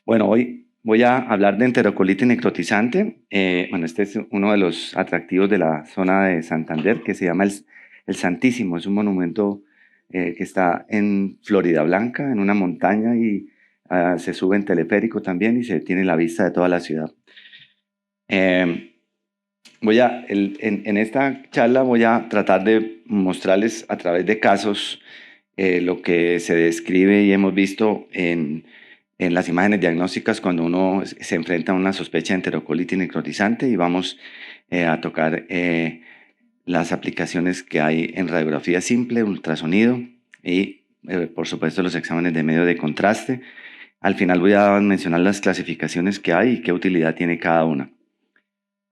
Bueno, hoy voy a hablar de enterocolitis necrotizante. Bueno, este es uno de los atractivos de la zona de Santander, que se llama el Santísimo. Es un monumento que está en Florida Blanca, en una montaña, y se sube en teleférico también y se tiene la vista de toda la ciudad. Eh, en esta charla voy a tratar de mostrarles a través de casos lo que se describe y hemos visto en las imágenes diagnósticas cuando uno se enfrenta a una sospecha de enterocolitis necrotizante, y vamos a tocar las aplicaciones que hay en radiografía simple, ultrasonido y por supuesto los exámenes de medio de contraste. Al final voy a mencionar las clasificaciones que hay y qué utilidad tiene cada una.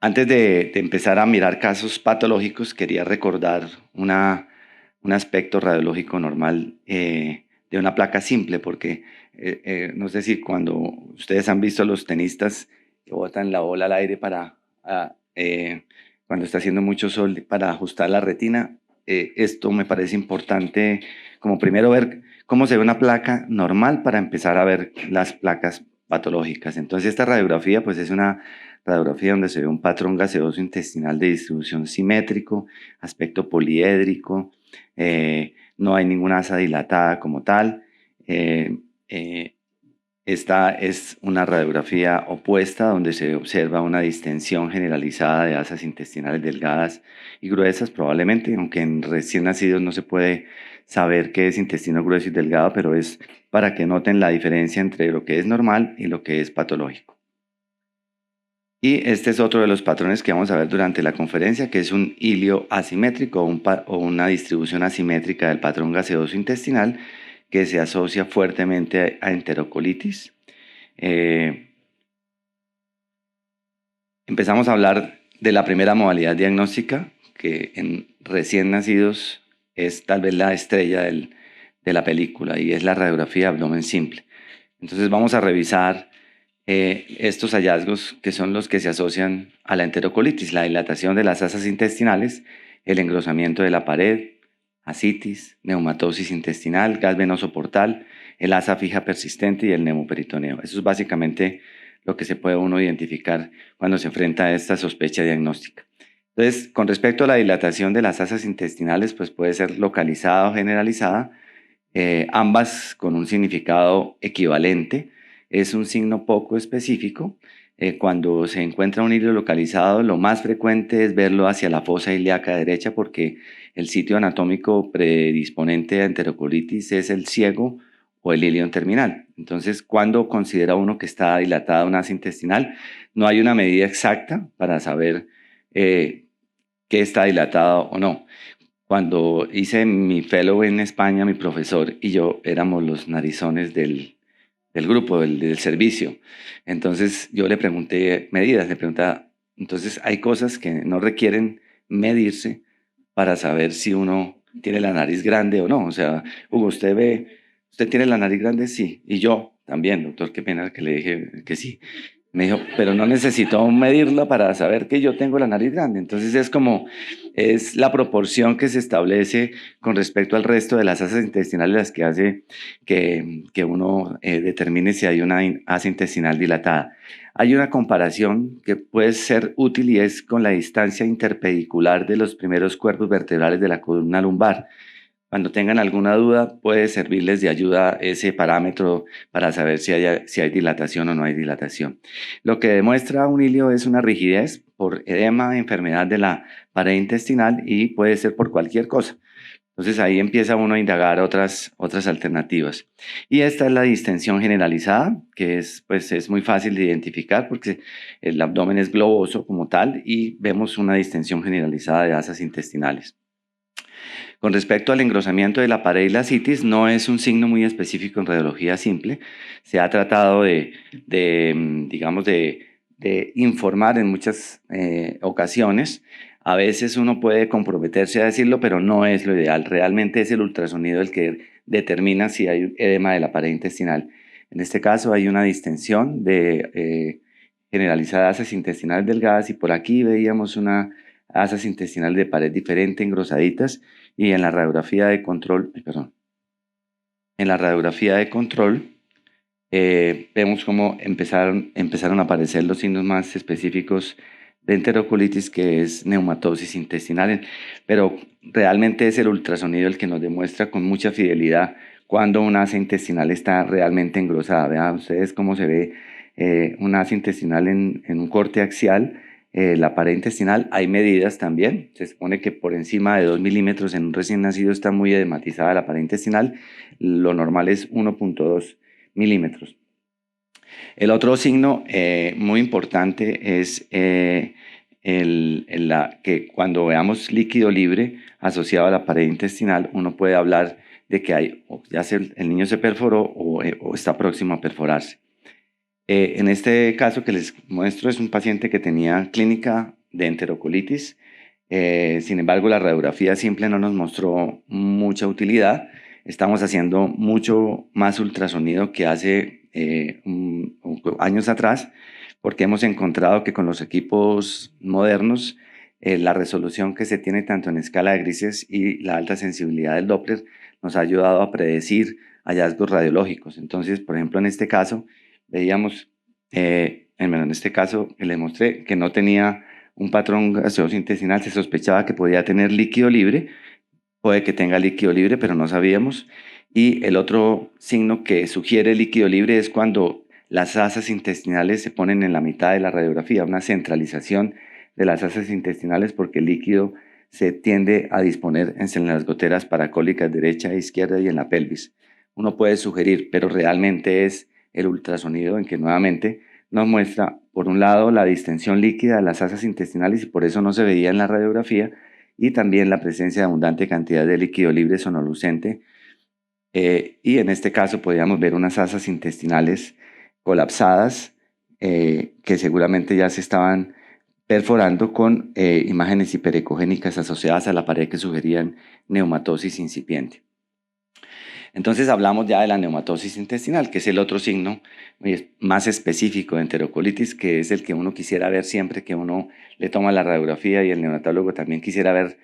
Antes de empezar a mirar casos patológicos, quería recordar un aspecto radiológico normal de una placa simple, porque no sé si cuando ustedes han visto a los tenistas que botan la bola al aire cuando está haciendo mucho sol para ajustar la retina. Esto me parece importante, como primero ver cómo se ve una placa normal para empezar a ver las placas patológicas. Entonces esta radiografía pues es una radiografía donde se ve un patrón gaseoso intestinal de distribución simétrico, aspecto poliédrico, no hay ninguna asa dilatada como tal. Esta es una radiografía opuesta donde se observa una distensión generalizada de asas intestinales delgadas y gruesas, probablemente, aunque en recién nacidos no se puede saber qué es intestino grueso y delgado, pero es para que noten la diferencia entre lo que es normal y lo que es patológico. Y este es otro de los patrones que vamos a ver durante la conferencia, que es un hilio asimétrico o una distribución asimétrica del patrón gaseoso intestinal que se asocia fuertemente a enterocolitis. Empezamos a hablar de la primera modalidad diagnóstica, que en recién nacidos es tal vez la estrella de la película, y es la radiografía de abdomen simple. Entonces vamos a revisar estos hallazgos, que son los que se asocian a la enterocolitis: la dilatación de las asas intestinales, el engrosamiento de la pared, ascitis, neumatosis intestinal, gas venoso portal, el asa fija persistente y el neumoperitoneo. Eso es básicamente lo que se puede uno identificar cuando se enfrenta a esta sospecha diagnóstica. Entonces, con respecto a la dilatación de las asas intestinales, pues puede ser localizada o generalizada, ambas con un significado equivalente. Es un signo poco específico. Cuando se encuentra un hilio localizado, lo más frecuente es verlo hacia la fosa ilíaca derecha, porque el sitio anatómico predisponente a enterocolitis es el ciego o el ilion terminal. Entonces, cuando considera uno que está dilatada una asa intestinal, no hay una medida exacta para saber qué está dilatado o no. Cuando hice mi fellow en España, mi profesor y yo éramos los narizones del grupo, del servicio. Entonces yo le pregunté medidas, le preguntaba, entonces hay cosas que no requieren medirse para saber si uno tiene la nariz grande o no. O sea, Hugo, ¿usted tiene la nariz grande? Sí. Y yo también, doctor, qué pena que le dije que sí. Me dijo, pero no necesito medirla para saber que yo tengo la nariz grande. Entonces es la proporción que se establece con respecto al resto de las asas intestinales las que hace que uno determine si hay una asa intestinal dilatada. Hay una comparación que puede ser útil, y es con la distancia interpedicular de los primeros cuerpos vertebrales de la columna lumbar. Cuando tengan alguna duda, puede servirles de ayuda ese parámetro para saber si hay dilatación o no hay dilatación. Lo que demuestra un hilio es una rigidez por edema, enfermedad de la pared intestinal, y puede ser por cualquier cosa. Entonces ahí empieza uno a indagar otras alternativas. Y esta es la distensión generalizada, que pues es muy fácil de identificar porque el abdomen es globoso como tal y vemos una distensión generalizada de asas intestinales. Con respecto al engrosamiento de la pared y la ascitis, no es un signo muy específico en radiología simple. Se ha tratado digamos, de informar en muchas ocasiones. A veces uno puede comprometerse a decirlo, pero no es lo ideal. Realmente es el ultrasonido el que determina si hay edema de la pared intestinal. En este caso hay una distensión generalizada de asas intestinales delgadas, y por aquí veíamos una asas intestinales de pared diferente, engrosaditas, y en la radiografía de control, en la radiografía de control vemos cómo empezaron a aparecer los signos más específicos de enterocolitis, que es neumatosis intestinal, pero realmente es el ultrasonido el que nos demuestra con mucha fidelidad cuando una asa intestinal está realmente engrosada. Vean ustedes cómo se ve una asa intestinal en un corte axial, la pared intestinal. Hay medidas también, se supone que por encima de 2 milímetros en un recién nacido está muy edematizada la pared intestinal, lo normal es 1,2 milímetros. El otro signo muy importante es que cuando veamos líquido libre asociado a la pared intestinal, uno puede hablar de que ya el niño se perforó o está próximo a perforarse. En este caso que les muestro es un paciente que tenía clínica de enterocolitis. Sin embargo, la radiografía simple no nos mostró mucha utilidad. Estamos haciendo mucho más ultrasonido que hace años atrás, porque hemos encontrado que con los equipos modernos, la resolución que se tiene tanto en escala de grises y la alta sensibilidad del Doppler nos ha ayudado a predecir hallazgos radiológicos. Entonces, por ejemplo, en este caso, veíamos, en este caso, le mostré que no tenía un patrón gaseoso intestinal, se sospechaba que podía tener líquido libre, puede que tenga líquido libre, pero no sabíamos. Y el otro signo que sugiere líquido libre es cuando las asas intestinales se ponen en la mitad de la radiografía, una centralización de las asas intestinales porque el líquido se tiende a disponer en las goteras paracólicas derecha e izquierda y en la pelvis. Uno puede sugerir, pero realmente es el ultrasonido en que nuevamente nos muestra, por un lado, la distensión líquida de las asas intestinales y por eso no se veía en la radiografía, y también la presencia de abundante cantidad de líquido libre sonolucente. Y en este caso podíamos ver unas asas intestinales colapsadas que seguramente ya se estaban perforando con imágenes hiperecogénicas asociadas a la pared que sugerían neumatosis incipiente. Entonces hablamos ya de la neumatosis intestinal, que es el otro signo más específico de enterocolitis, que es el que uno quisiera ver siempre que uno le toma la radiografía y el neonatólogo también quisiera ver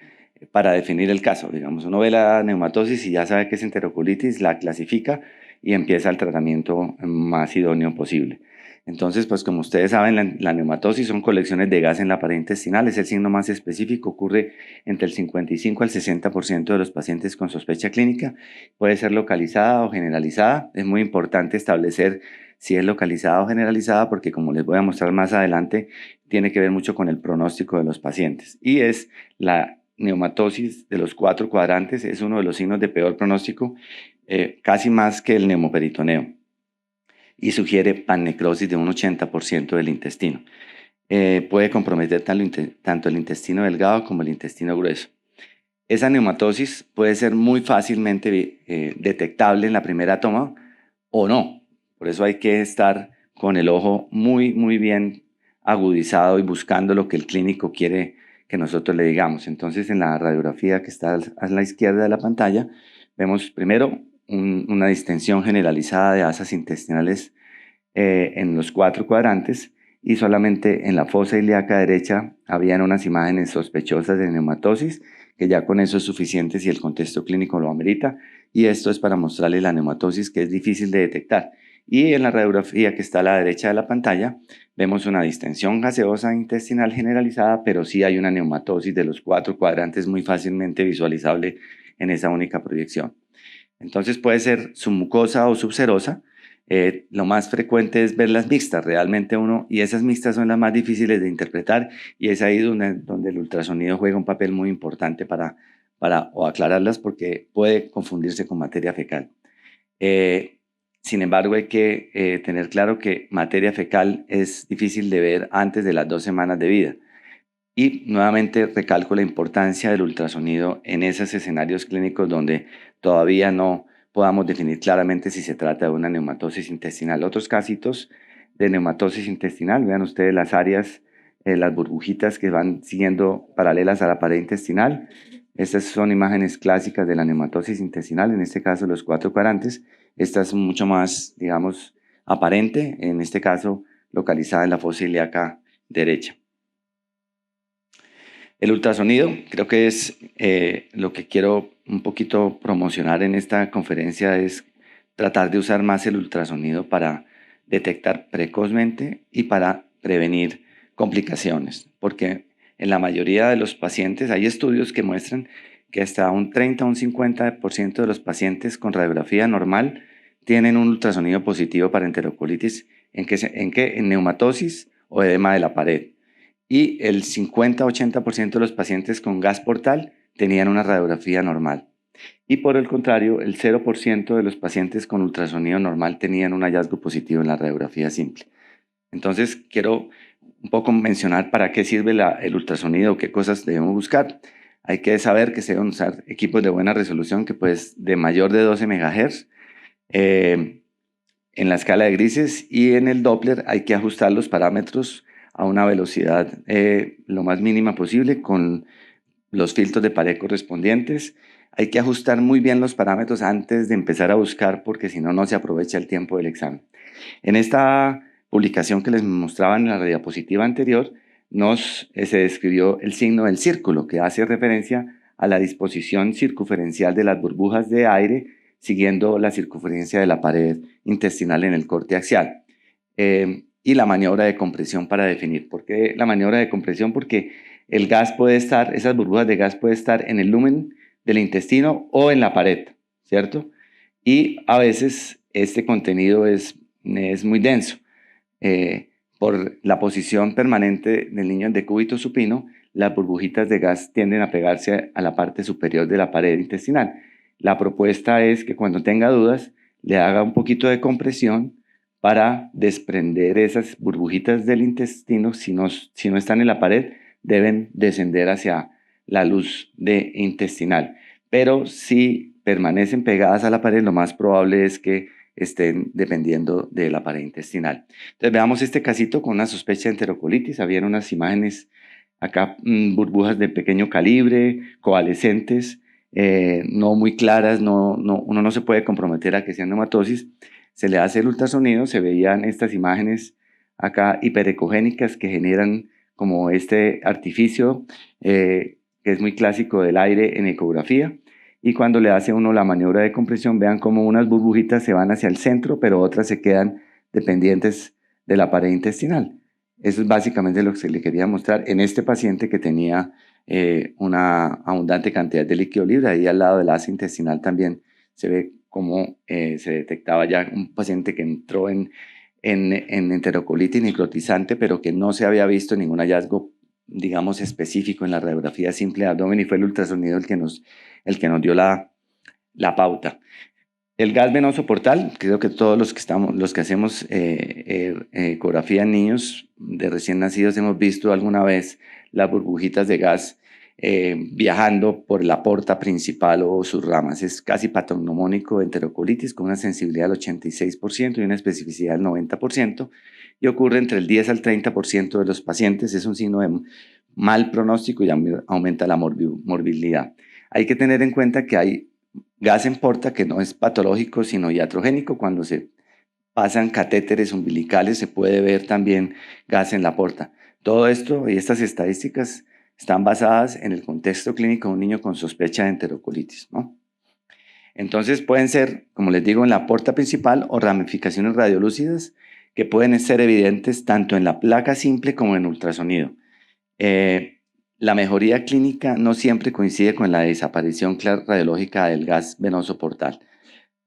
para definir el caso. Digamos, uno ve la neumatosis y ya sabe que es enterocolitis, la clasifica y empieza el tratamiento más idóneo posible. Entonces, pues como ustedes saben, la neumatosis son colecciones de gas en la pared intestinal, es el signo más específico, ocurre entre el 55 al 60% de los pacientes con sospecha clínica. Puede ser localizada o generalizada. Es muy importante establecer si es localizada o generalizada porque, como les voy a mostrar más adelante, tiene que ver mucho con el pronóstico de los pacientes. Y es la neumatosis de los 4 cuadrantes, es uno de los signos de peor pronóstico, casi más que el neumoperitoneo, y sugiere pannecrosis de un 80% del intestino. Puede comprometer tanto el intestino delgado como el intestino grueso. Esa neumatosis puede ser muy fácilmente detectable en la primera toma o no. Por eso hay que estar con el ojo muy, muy bien agudizado y buscando lo que el clínico quiere que nosotros le digamos. Entonces, en la radiografía que está a la izquierda de la pantalla, vemos primero una distensión generalizada de asas intestinales en los 4 cuadrantes, y solamente en la fosa ilíaca derecha habían unas imágenes sospechosas de neumatosis, que ya con eso es suficiente si el contexto clínico lo amerita, y esto es para mostrarle la neumatosis, que es difícil de detectar. Y en la radiografía que está a la derecha de la pantalla vemos una distensión gaseosa intestinal generalizada, pero sí hay una neumatosis de los 4 cuadrantes muy fácilmente visualizable en esa única proyección. Entonces puede ser submucosa o subserosa. Lo más frecuente es verlas mixtas, realmente y esas mixtas son las más difíciles de interpretar, y es ahí donde el ultrasonido juega un papel muy importante para o aclararlas, porque puede confundirse con materia fecal. Sin embargo, hay que tener claro que materia fecal es difícil de ver antes de las 2 semanas de vida. Y nuevamente recalco la importancia del ultrasonido en esos escenarios clínicos donde todavía no podamos definir claramente si se trata de una neumatosis intestinal. Otros casitos de neumatosis intestinal, vean ustedes las áreas, las burbujitas que van siguiendo paralelas a la pared intestinal. Estas son imágenes clásicas de la neumatosis intestinal, en este caso los 4 cuadrantes. Esta es mucho más, digamos, aparente, en este caso localizada en la fosa ilíaca derecha. El ultrasonido creo que es lo que quiero un poquito promocionar en esta conferencia, es tratar de usar más el ultrasonido para detectar precozmente y para prevenir complicaciones, porque en la mayoría de los pacientes hay estudios que muestran que hasta un 30 o un 50% de los pacientes con radiografía normal tienen un ultrasonido positivo para enterocolitis, en neumatosis o edema de la pared. Y el 50-80% de los pacientes con gas portal tenían una radiografía normal. Y por el contrario, el 0% de los pacientes con ultrasonido normal tenían un hallazgo positivo en la radiografía simple. Entonces, quiero un poco mencionar para qué sirve el ultrasonido, qué cosas debemos buscar. Hay que saber que se deben usar equipos de buena resolución, que pues de mayor de 12 MHz, en la escala de grises, y en el Doppler hay que ajustar los parámetros a una velocidad lo más mínima posible con los filtros de pared correspondientes. Hay que ajustar muy bien los parámetros antes de empezar a buscar, porque si no, no se aprovecha el tiempo del examen. En esta publicación que les mostraba en la diapositiva anterior, se describió el signo del círculo, que hace referencia a la disposición circunferencial de las burbujas de aire siguiendo la circunferencia de la pared intestinal en el corte axial. Y la maniobra de compresión para definir. ¿Por qué la maniobra de compresión? Porque el gas puede estar, esas burbujas de gas puede estar en el lumen del intestino o en la pared, ¿cierto? Y a veces este contenido es muy denso. Por la posición permanente del niño en decúbito supino, las burbujitas de gas tienden a pegarse a la parte superior de la pared intestinal. La propuesta es que cuando tenga dudas, le haga un poquito de compresión para desprender esas burbujitas del intestino. Si no están en la pared, deben descender hacia la luz intestinal. Pero si permanecen pegadas a la pared, lo más probable es que estén dependiendo de la pared intestinal. Entonces veamos este casito con una sospecha de enterocolitis. Habían unas imágenes acá, burbujas de pequeño calibre, coalescentes, no muy claras, uno no se puede comprometer a que sean neumatosis. Se le hace el ultrasonido, se veían estas imágenes acá hiperecogénicas que generan como este artificio que es muy clásico del aire en ecografía. Y cuando le hace uno la maniobra de compresión, vean cómo unas burbujitas se van hacia el centro, pero otras se quedan dependientes de la pared intestinal. Eso es básicamente lo que se le quería mostrar en este paciente que tenía una abundante cantidad de líquido libre. Ahí al lado del asa intestinal también se ve cómo se detectaba ya un paciente que entró en enterocolitis necrotizante, pero que no se había visto ningún hallazgo, digamos, específico en la radiografía simple de abdomen, y fue el ultrasonido el que nos dio la pauta. El gas venoso portal, creo que todos los que hacemos ecografía en niños de recién nacidos hemos visto alguna vez las burbujitas de gas viajando por la porta principal o sus ramas. Es casi patognomónico de enterocolitis, con una sensibilidad del 86% y una especificidad del 90%, y ocurre entre el 10 al 30% de los pacientes. Es un signo de mal pronóstico y aumenta la morbilidad. Hay que tener en cuenta que hay gas en porta que no es patológico sino iatrogénico. Cuando se pasan catéteres umbilicales se puede ver también gas en la porta. Todo esto y estas estadísticas están basadas en el contexto clínico de un niño con sospecha de enterocolitis, ¿no? Entonces pueden ser, como les digo, en la porta principal o ramificaciones radiolúcidas que pueden ser evidentes tanto en la placa simple como en ultrasonido. La mejoría clínica no siempre coincide con la desaparición radiológica del gas venoso portal.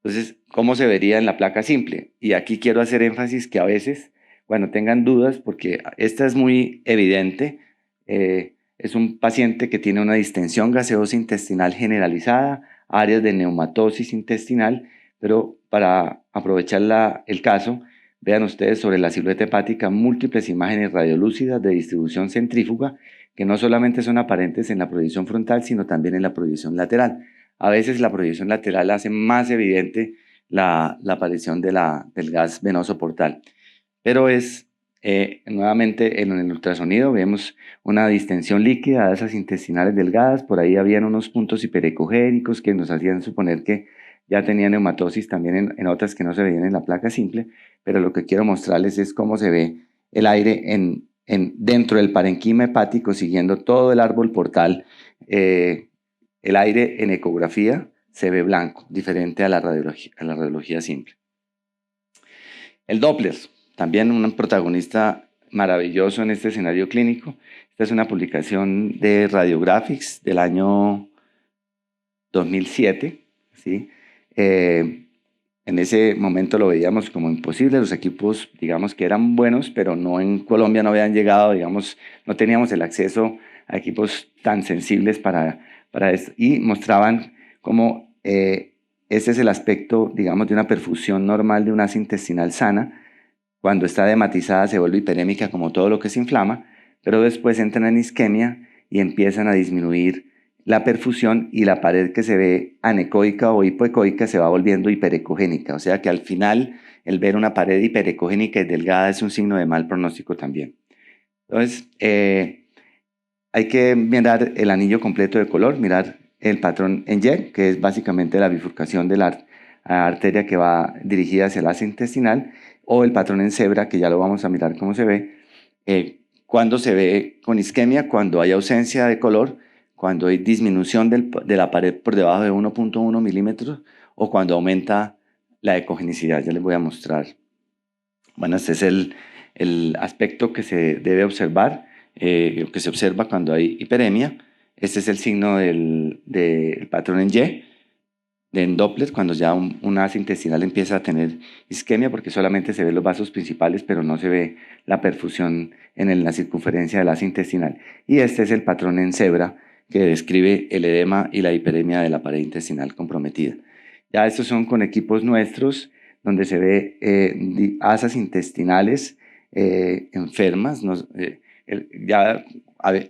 Entonces, ¿cómo se vería en la placa simple? Y aquí quiero hacer énfasis que a veces, bueno, tengan dudas, porque esta es muy evidente. Es un paciente que tiene una distensión gaseosa intestinal generalizada, áreas de neumatosis intestinal, pero para aprovechar el caso, vean ustedes sobre la silueta hepática múltiples imágenes radiolúcidas de distribución centrífuga que no solamente son aparentes en la proyección frontal, sino también en la proyección lateral. A veces la proyección lateral hace más evidente la aparición del gas venoso portal, pero nuevamente en el ultrasonido vemos una distensión líquida de esas intestinales delgadas. Por ahí habían unos puntos hiperecogénicos que nos hacían suponer que ya tenía neumatosis también en otras que no se veían en la placa simple, pero lo que quiero mostrarles es cómo se ve el aire dentro del parenquima hepático, siguiendo todo el árbol portal. El aire en ecografía se ve blanco, diferente a a la radiología simple. El Doppler, también un protagonista maravilloso en este escenario clínico. Esta es una publicación de Radiographics del año 2007, ¿sí? En ese momento lo veíamos como imposible, los equipos, digamos que eran buenos, pero no en Colombia no habían llegado, digamos, no teníamos el acceso a equipos tan sensibles para esto, y mostraban cómo ese es el aspecto, digamos, de una perfusión normal de una asa intestinal sana. Cuando está dematizada se vuelve hiperémica como todo lo que se inflama, pero después entran en isquemia y empiezan a disminuir la perfusión y la pared que se ve anecoica o hipoecoica se va volviendo hiperecogénica. O sea que al final el ver una pared hiperecogénica y delgada es un signo de mal pronóstico también. Entonces, hay que mirar el anillo completo de color, mirar el patrón en Y, que es básicamente la bifurcación de la arteria que va dirigida hacia el asa intestinal, o el patrón en cebra, que ya lo vamos a mirar cómo se ve. Cuando se ve con isquemia, cuando hay ausencia de color, cuando hay disminución de la pared por debajo de 1.1 milímetros o cuando aumenta la ecogenicidad. Ya les voy a mostrar. Bueno, este es el aspecto que se debe observar, que se observa cuando hay hiperemia. Este es el signo del patrón en Y, en Doppler, cuando ya una asa intestinal empieza a tener isquemia, porque solamente se ven los vasos principales, pero no se ve la perfusión en la circunferencia del asa intestinal. Y este es el patrón en cebra, que describe el edema y la hiperemia de la pared intestinal comprometida. Ya estos son con equipos nuestros, donde se ve asas intestinales enfermas. Ya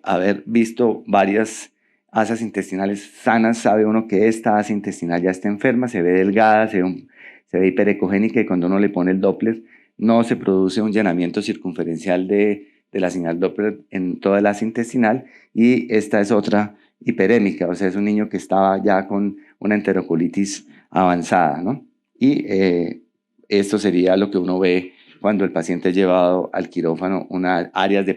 haber visto varias asas intestinales sanas, sabe uno que esta asa intestinal ya está enferma, se ve delgada, se ve hiperecogénica, y cuando uno le pone el Doppler no se produce un llenamiento circunferencial de la señal Doppler en toda la asa intestinal, y esta es otra hiperémica, o sea, es un niño que estaba ya con una enterocolitis avanzada, ¿no? Y esto sería lo que uno ve cuando el paciente es llevado al quirófano, unas áreas de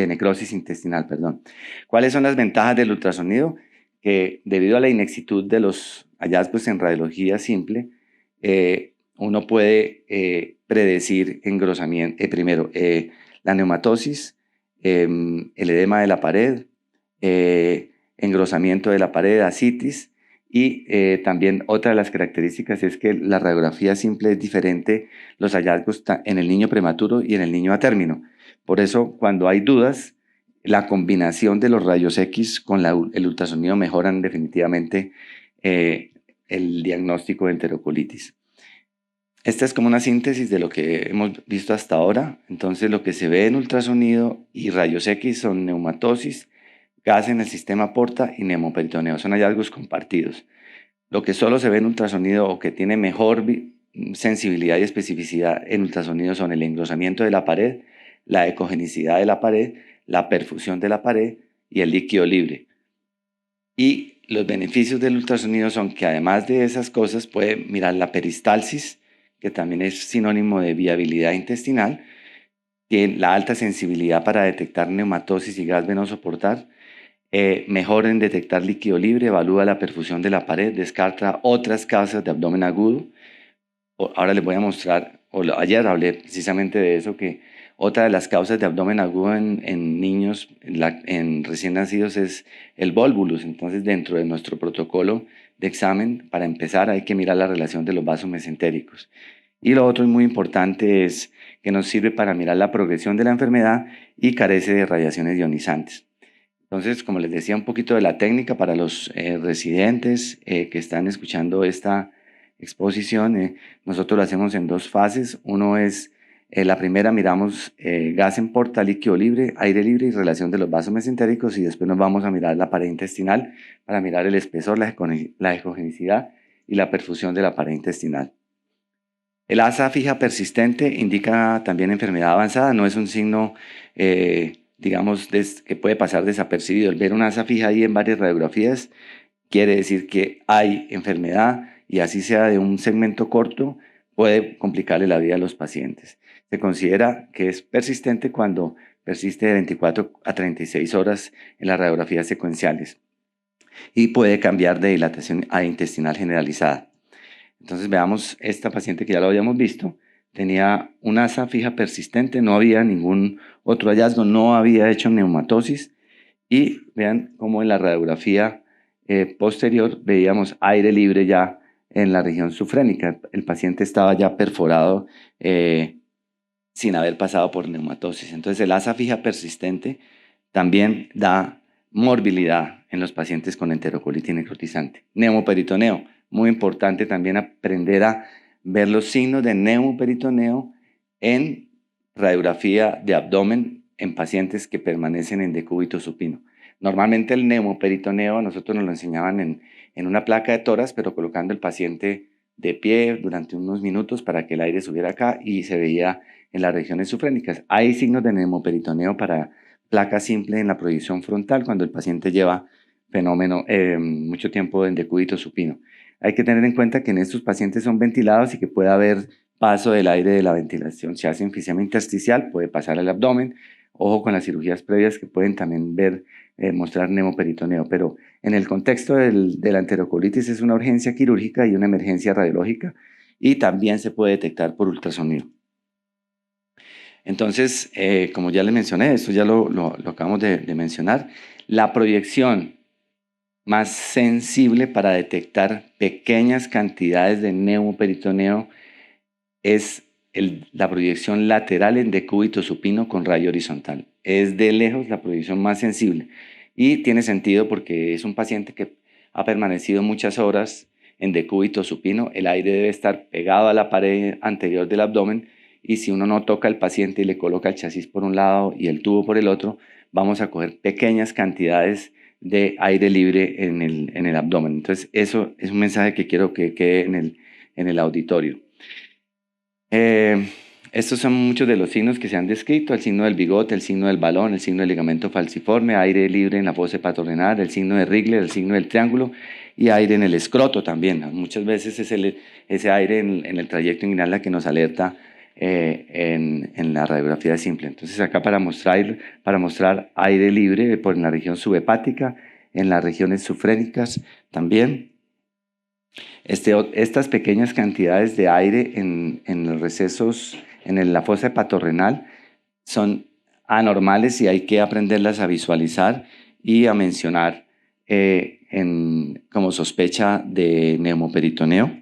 necrosis intestinal, perdón. ¿Cuáles son las ventajas del ultrasonido? Que debido a la inexitud de los hallazgos en radiología simple, uno puede predecir engrosamiento, primero, la neumatosis, el edema de la pared, engrosamiento de la pared, ascitis, y también otra de las características es que la radiografía simple es diferente los hallazgos en el niño prematuro y en el niño a término. Por eso, cuando hay dudas, la combinación de los rayos X con el ultrasonido mejoran definitivamente el diagnóstico de enterocolitis. Esta es como una síntesis de lo que hemos visto hasta ahora. Entonces, lo que se ve en ultrasonido y rayos X son neumatosis, gas en el sistema porta y neumoperitoneo. Son hallazgos compartidos. Lo que solo se ve en ultrasonido o que tiene mejor sensibilidad y especificidad en ultrasonido son el engrosamiento de la pared, la ecogenicidad de la pared, la perfusión de la pared y el líquido libre. Y los beneficios del ultrasonido son que además de esas cosas puede mirar la peristalsis, que también es sinónimo de viabilidad intestinal, tiene la alta sensibilidad para detectar neumatosis y gas venoso portal, mejor en detectar líquido libre, evalúa la perfusión de la pared, descarta otras causas de abdomen agudo. Ahora les voy a mostrar, ayer hablé precisamente de eso, que otra de las causas de abdomen agudo en niños, en recién nacidos, es el volvulus. Entonces, dentro de nuestro protocolo de examen, para empezar, hay que mirar la relación de los vasos mesentéricos. Y lo otro muy importante es que nos sirve para mirar la progresión de la enfermedad y carece de radiaciones ionizantes. Entonces, como les decía, un poquito de la técnica para los residentes que están escuchando esta exposición. Nosotros lo hacemos en dos fases. Uno es, la primera miramos gas en porta, líquido libre, aire libre y relación de los vasos mesentéricos, y después nos vamos a mirar la pared intestinal para mirar el espesor, la ecogenicidad y la perfusión de la pared intestinal. El asa fija persistente indica también enfermedad avanzada, no es un signo, digamos, que puede pasar desapercibido. El ver una asa fija ahí en varias radiografías quiere decir que hay enfermedad, y así sea de un segmento corto, puede complicarle la vida a los pacientes. Se considera que es persistente cuando persiste de 24 a 36 horas en las radiografías secuenciales. y puede cambiar de dilatación a intestinal generalizada. Entonces veamos esta paciente que ya lo habíamos visto, tenía una asa fija persistente, no había ningún otro hallazgo, no había hecho neumatosis y vean cómo en la radiografía posterior veíamos aire libre ya en la región sufrénica. El paciente estaba ya perforado sin haber pasado por neumatosis. Entonces el asa fija persistente también da morbilidad en los pacientes con enterocolitis necrotizante. Neumoperitoneo, muy importante también aprender a ver los signos de neumoperitoneo en radiografía de abdomen en pacientes que permanecen en decúbito supino. Normalmente el neumoperitoneo a nosotros nos lo enseñaban en una placa de tórax, pero colocando el paciente de pie durante unos minutos para que el aire subiera acá y se veía en las regiones sufrénicas. Hay signos de neumoperitoneo para placa simple en la proyección frontal cuando el paciente lleva mucho tiempo en decúbito supino. Hay que tener en cuenta que en estos pacientes son ventilados y que puede haber paso del aire de la ventilación. Si hace enfisema intersticial, puede pasar al abdomen. Ojo con las cirugías previas que pueden también mostrar neumoperitoneo, pero en el contexto de la enterocolitis es una urgencia quirúrgica y una emergencia radiológica y también se puede detectar por ultrasonido. Entonces, como ya les mencioné, esto ya lo acabamos de mencionar, la proyección más sensible para detectar pequeñas cantidades de neumoperitoneo es la proyección lateral en decúbito supino con rayo horizontal. Es de lejos la proyección más sensible y tiene sentido porque es un paciente que ha permanecido muchas horas en decúbito supino. El aire debe estar pegado a la pared anterior del abdomen y si uno no toca al paciente y le coloca el chasis por un lado y el tubo por el otro, vamos a coger pequeñas cantidades de aire libre en el abdomen. Entonces, eso es un mensaje que quiero que quede en el auditorio. Estos son muchos de los signos que se han descrito: el signo del bigote, el signo del balón, el signo del ligamento falciforme, aire libre en la fosa hepatorenal, el signo de Rigler, el signo del triángulo y aire en el escroto también. Muchas veces es ese aire en el trayecto inguinal la que nos alerta en la radiografía simple. Entonces acá para mostrar aire libre por en la región subhepática, en las regiones sufrénicas también. Estas pequeñas cantidades de aire en los recesos, la fosa hepatorrenal, son anormales y hay que aprenderlas a visualizar y a mencionar como sospecha de neumoperitoneo.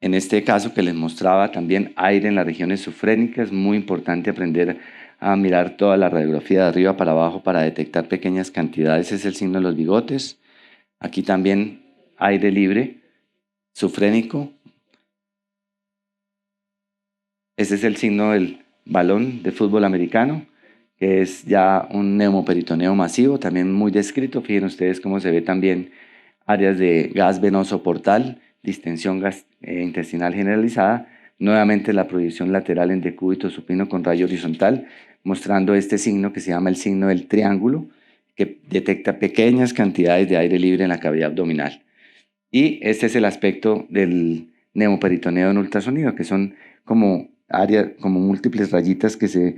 En este caso que les mostraba también aire en las regiones sufrénicas, muy importante aprender a mirar toda la radiografía de arriba para abajo para detectar pequeñas cantidades. Es el signo de los bigotes. Aquí también aire libre, sufrénico. Ese es el signo del balón de fútbol americano, que es ya un neumoperitoneo masivo, también muy descrito. Fíjense ustedes cómo se ve también áreas de gas venoso portal, distensión intestinal generalizada, nuevamente la proyección lateral en decúbito supino con rayo horizontal, mostrando este signo que se llama el signo del triángulo, que detecta pequeñas cantidades de aire libre en la cavidad abdominal. Y este es el aspecto del neumoperitoneo en ultrasonido, que son como múltiples rayitas que se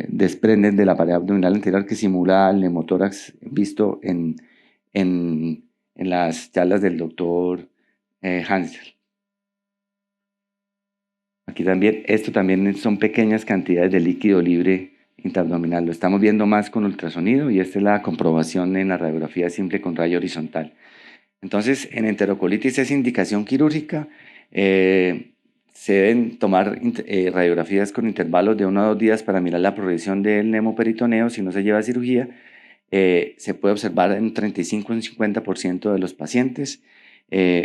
desprenden de la pared abdominal anterior que simula el neumotórax visto en las charlas del doctor Hansel. Aquí también, esto también son pequeñas cantidades de líquido libre intraabdominal. Lo estamos viendo más con ultrasonido y esta es la comprobación en la radiografía simple con rayo horizontal. Entonces, en enterocolitis es indicación quirúrgica. Se deben tomar radiografías con intervalos de 1 a 2 días para mirar la progresión del neumoperitoneo. Si no se lleva a cirugía, se puede observar en un 35 o un 50% de los pacientes.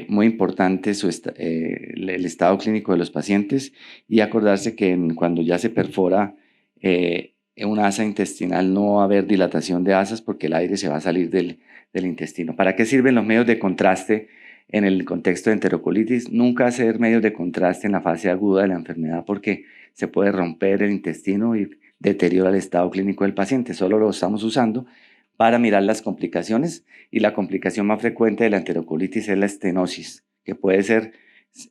Muy importante el estado clínico de los pacientes y acordarse que cuando ya se perfora una asa intestinal no va a haber dilatación de asas porque el aire se va a salir del intestino. ¿Para qué sirven los medios de contraste en el contexto de enterocolitis? Nunca hacer medios de contraste en la fase aguda de la enfermedad porque se puede romper el intestino y deteriora el estado clínico del paciente. Solo lo estamos usando para mirar las complicaciones y la complicación más frecuente de la enterocolitis es la estenosis, que puede ser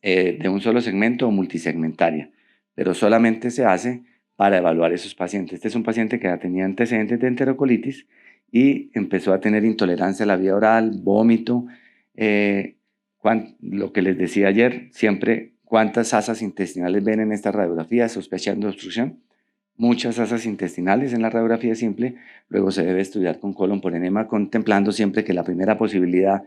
de un solo segmento o multisegmentaria, pero solamente se hace para evaluar esos pacientes. Este es un paciente que ya tenía antecedentes de enterocolitis y empezó a tener intolerancia a la vía oral, vómito, lo que les decía ayer, siempre cuántas asas intestinales ven en esta radiografía sospechando obstrucción. Muchas asas intestinales en la radiografía simple, luego se debe estudiar con colon por enema, contemplando siempre que la primera posibilidad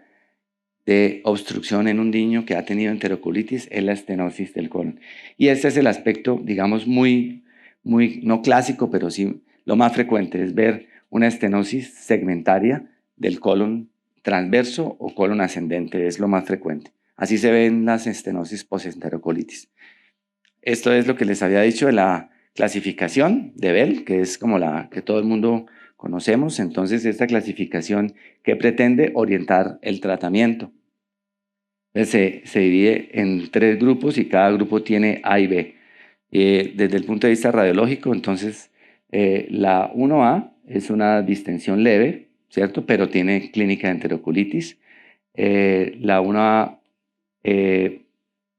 de obstrucción en un niño que ha tenido enterocolitis es la estenosis del colon. Y este es el aspecto, digamos, muy, no clásico, pero sí lo más frecuente, es ver una estenosis segmentaria del colon transverso o colon ascendente, es lo más frecuente. Así se ven las estenosis postenterocolitis. Esto es lo que les había dicho de la clasificación de Bell, que es como la que todo el mundo conocemos. Entonces, esta clasificación que pretende orientar el tratamiento. Se divide en 3 grupos y cada grupo tiene A y B. Desde el punto de vista radiológico, entonces, la 1A es una distensión leve, ¿cierto? Pero tiene clínica de enterocolitis. La 1A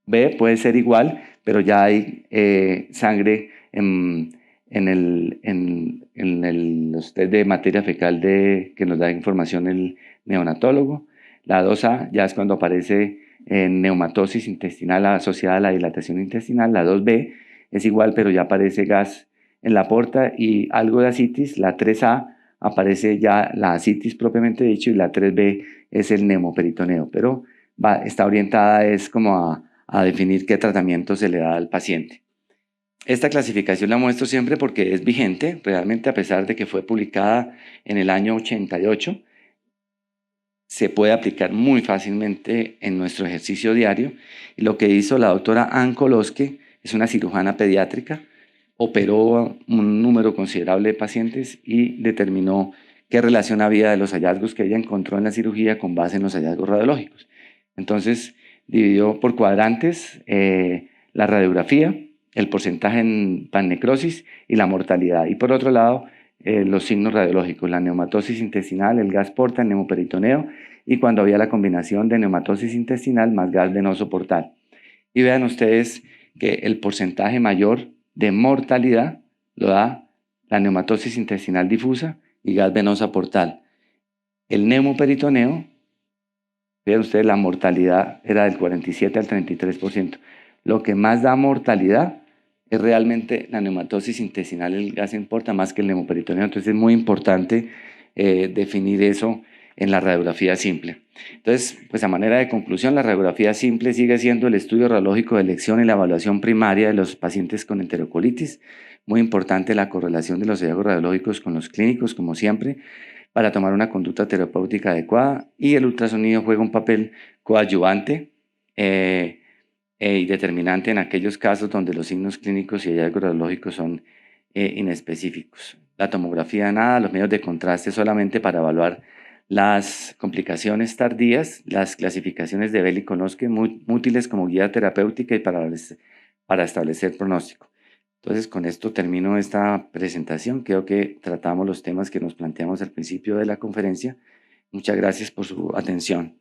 B puede ser igual, pero ya hay sangre los test de materia fecal que nos da información el neonatólogo. La 2A ya es cuando aparece neumatosis intestinal asociada a la dilatación intestinal. La 2B es igual, pero ya aparece gas en la porta y algo de ascitis. La 3A aparece ya la ascitis propiamente dicho y la 3B es el neumoperitoneo, pero está orientada es como a definir qué tratamiento se le da al paciente. Esta clasificación la muestro siempre porque es vigente, realmente a pesar de que fue publicada en el año 88, se puede aplicar muy fácilmente en nuestro ejercicio diario. Y lo que hizo la doctora Ann Koloske, es una cirujana pediátrica, operó un número considerable de pacientes y determinó qué relación había de los hallazgos que ella encontró en la cirugía con base en los hallazgos radiológicos. Entonces, dividió por cuadrantes la radiografía, el porcentaje en pannecrosis y la mortalidad. Y por otro lado, los signos radiológicos, la neumatosis intestinal, el gas porta, el neumoperitoneo y cuando había la combinación de neumatosis intestinal más gas venoso portal. Y vean ustedes que el porcentaje mayor de mortalidad lo da la neumatosis intestinal difusa y gas venosa portal. El neumoperitoneo, vean ustedes, la mortalidad era del 47 al 33%. Lo que más da mortalidad es realmente la neumatosis intestinal, el gas en porta, más que el neumoperitoneo. Entonces es muy importante definir eso en la radiografía simple. Entonces, pues a manera de conclusión, la radiografía simple sigue siendo el estudio radiológico de elección y la evaluación primaria de los pacientes con enterocolitis. Muy importante la correlación de los hallazgos radiológicos con los clínicos, como siempre, para tomar una conducta terapéutica adecuada, y el ultrasonido juega un papel coadyuvante y determinante en aquellos casos donde los signos clínicos y hallazgos radiológicos son inespecíficos. La tomografía nada, los medios de contraste solamente para evaluar las complicaciones tardías, las clasificaciones de Bell y Koloske muy útiles como guía terapéutica y para establecer pronóstico. Entonces, con esto termino esta presentación. Creo que tratamos los temas que nos planteamos al principio de la conferencia. Muchas gracias por su atención.